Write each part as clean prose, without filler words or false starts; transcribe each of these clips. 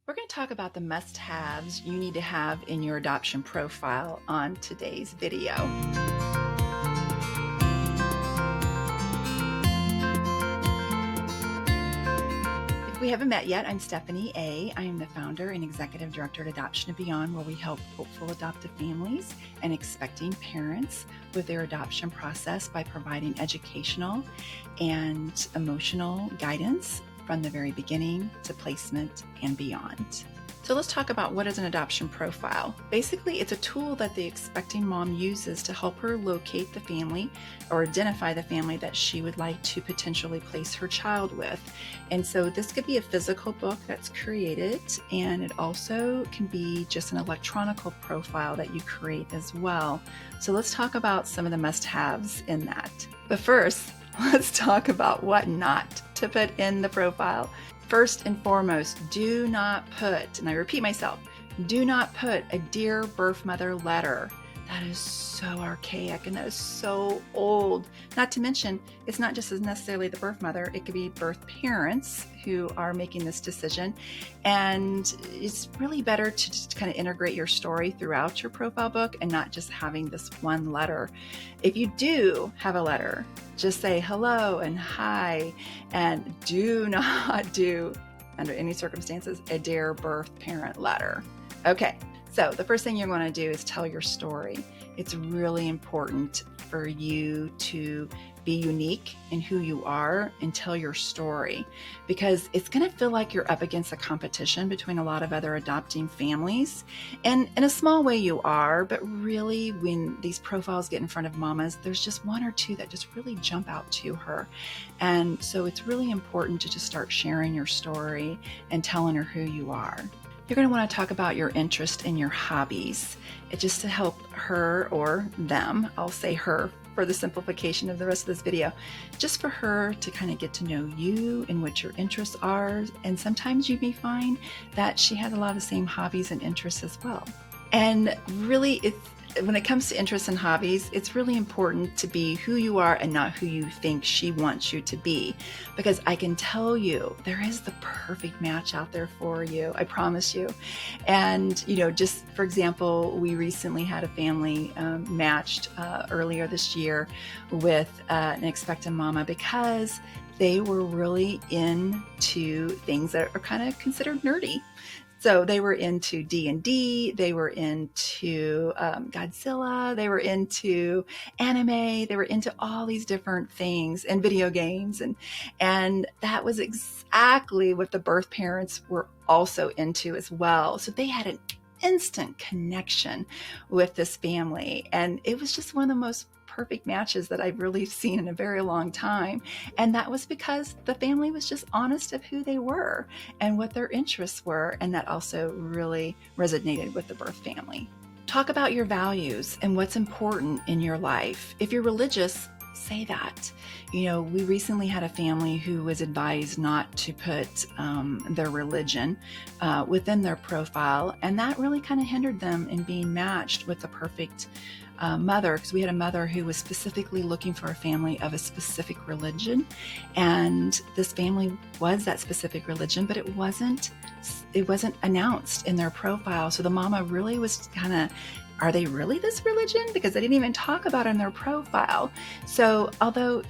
We're going to talk about the must-haves you need to have in your adoption profile on today's video. If we haven't met yet, I'm Stephanie A. I am the founder and executive director at Adoption and Beyond, where we help hopeful adoptive families and expecting parents with their adoption process by providing educational and emotional guidance from the very beginning to placement and beyond. So let's talk about what is an adoption profile. Basically, it's a tool that the expecting mom uses to help her locate the family or identify the family that she would like to potentially place her child with. And so this could be a physical book that's created, and it also can be just an electronic profile that you create as well. So let's talk about some of the must-haves in that. But first, let's talk about what not to put in the profile. First and foremost, do not put, and I repeat myself, do not put a Dear Birth Mother letter. That is so archaic and that is so old. Not to mention, it's not just necessarily the birth mother, it could be birth parents who are making this decision. And it's really better to just kind of integrate your story throughout your profile book and not just having this one letter. If you do have a letter, just say hello and hi, and do not do, under any circumstances, a Dear Birth Parent letter. Okay. So the first thing you're going to do is tell your story. It's really important for you to be unique in who you are and tell your story, because it's going to feel like you're up against a competition between a lot of other adopting families. And in a small way you are, but really when these profiles get in front of mamas, there's just one or two that just really jump out to her. And so it's really important to just start sharing your story and telling her who you are. You're going to want to talk about your interest in your hobbies. It's just to help her or them, I'll say her for the simplification of the rest of this video, just for her to kind of get to know you and what your interests are. And sometimes you may find that she has a lot of the same hobbies and interests as well. And really, when it comes to interests and hobbies, it's really important to be who you are and not who you think she wants you to be. Because I can tell you, there is the perfect match out there for you. I promise you. And, just for example, we recently had a family matched earlier this year with an expectant mama because they were really into things that are kind of considered nerdy. So they were into D&D, they were into Godzilla, they were into anime, they were into all these different things and video games. And that was exactly what the birth parents were also into as well. So they had an instant connection with this family. And it was just one of the most perfect matches that I've really seen in a very long time. And that was because the family was just honest of who they were and what their interests were. And that also really resonated with the birth family. Talk about your values and what's important in your life. If you're religious, say that. We recently had a family who was advised not to put their religion within their profile, and that really kind of hindered them in being matched with the perfect mother, because we had a mother who was specifically looking for a family of a specific religion, and this family was that specific religion, but it wasn't announced in their profile. So the mama really was kind of, are they really this religion? Because they didn't even talk about it in their profile. So although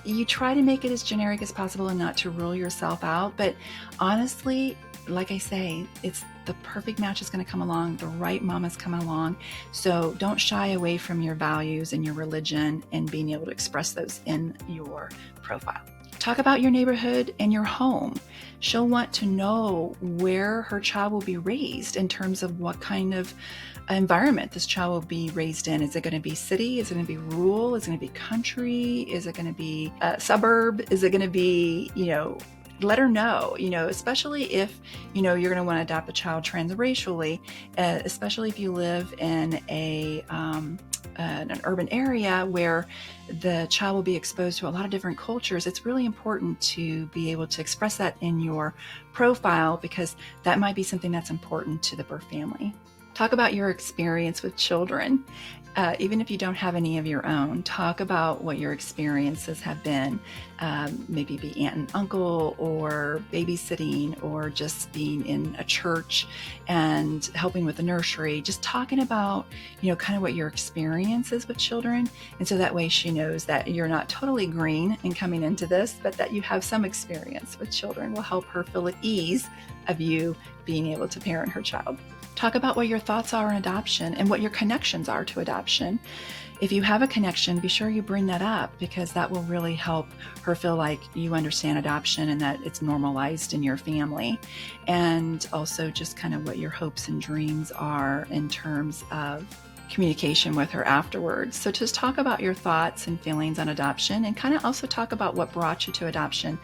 you try to make it as generic as possible and not to rule yourself out, but honestly, like I say, it's the perfect match is going to come along, the right mama's coming along. So don't shy away from your values and your religion and being able to express those in your profile. Talk about your neighborhood and your home. She'll want to know where her child will be raised in terms of what kind of environment this child will be raised in. Is it going to be city? Is it going to be rural? Is it going to be country? Is it going to be a suburb? Is it going to be, let her know, especially if, you're going to want to adopt a child transracially, especially if you live in an urban area where the child will be exposed to a lot of different cultures. It's really important to be able to express that in your profile, because that might be something that's important to the birth family. Talk about your experience with children. Even if you don't have any of your own, talk about what your experiences have been. Maybe be aunt and uncle, or babysitting, or just being in a church and helping with the nursery. Just talking about, kind of what your experience is with children. And so that way she knows that you're not totally green in coming into this, but that you have some experience with children will help her feel at ease of you being able to parent her child. Talk about what your thoughts are on adoption and what your connections are to adoption. If you have a connection, be sure you bring that up, because that will really help her feel like you understand adoption and that it's normalized in your family. And also just kind of what your hopes and dreams are in terms of communication with her afterwards. So just talk about your thoughts and feelings on adoption, and kind of also talk about what brought you to adoption.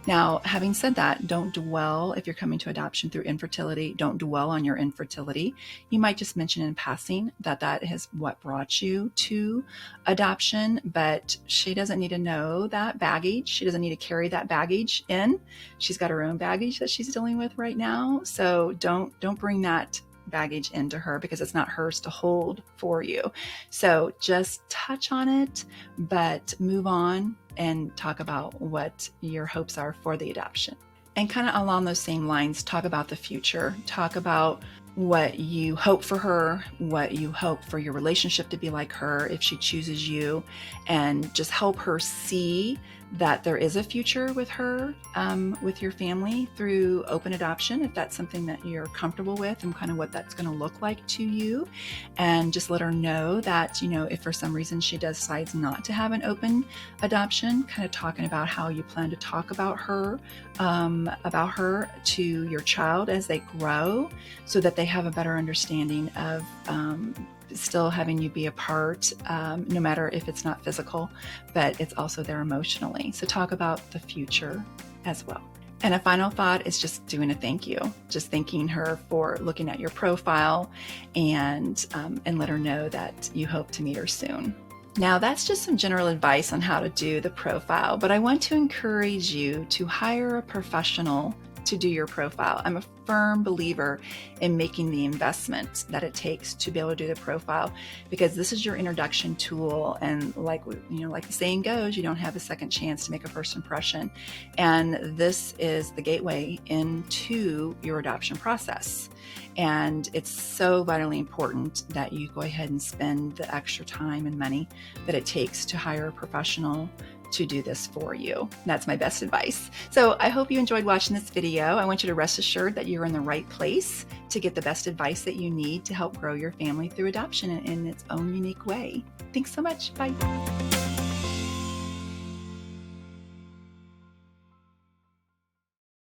Now, having said that, don't dwell, if you're coming to adoption through infertility, don't dwell on your infertility. You might just mention in passing that that is what brought you to adoption, but she doesn't need to know that baggage. She doesn't need to carry that baggage in. She's got her own baggage that she's dealing with right now. So don't bring that baggage into her, because it's not hers to hold for you. So just touch on it, but move on and talk about what your hopes are for the adoption. And kind of along those same lines, talk about the future. Talk about what you hope for her, what you hope for your relationship to be like her if she chooses you, and just help her see that there is a future with her, with your family through open adoption, if that's something that you're comfortable with, and kind of what that's going to look like to you. And just let her know that, if for some reason she decides not to have an open adoption, kind of talking about how you plan to talk about her to your child as they grow, so that they have a better understanding of still having you be a part, no matter if it's not physical, but it's also there emotionally. So talk about the future as well. And a final thought is just doing a thank you, just thanking her for looking at your profile, and let her know that you hope to meet her soon. Now, that's just some general advice on how to do the profile, but I want to encourage you to hire a professional to do your profile. I'm a firm believer in making the investment that it takes to be able to do the profile, because this is your introduction tool. And like the saying goes, you don't have a second chance to make a first impression. And this is the gateway into your adoption process. And it's so vitally important that you go ahead and spend the extra time and money that it takes to hire a professional to do this for you. That's my best advice. So I hope you enjoyed watching this video. I want you to rest assured that you're in the right place to get the best advice that you need to help grow your family through adoption in its own unique way. Thanks so much. Bye.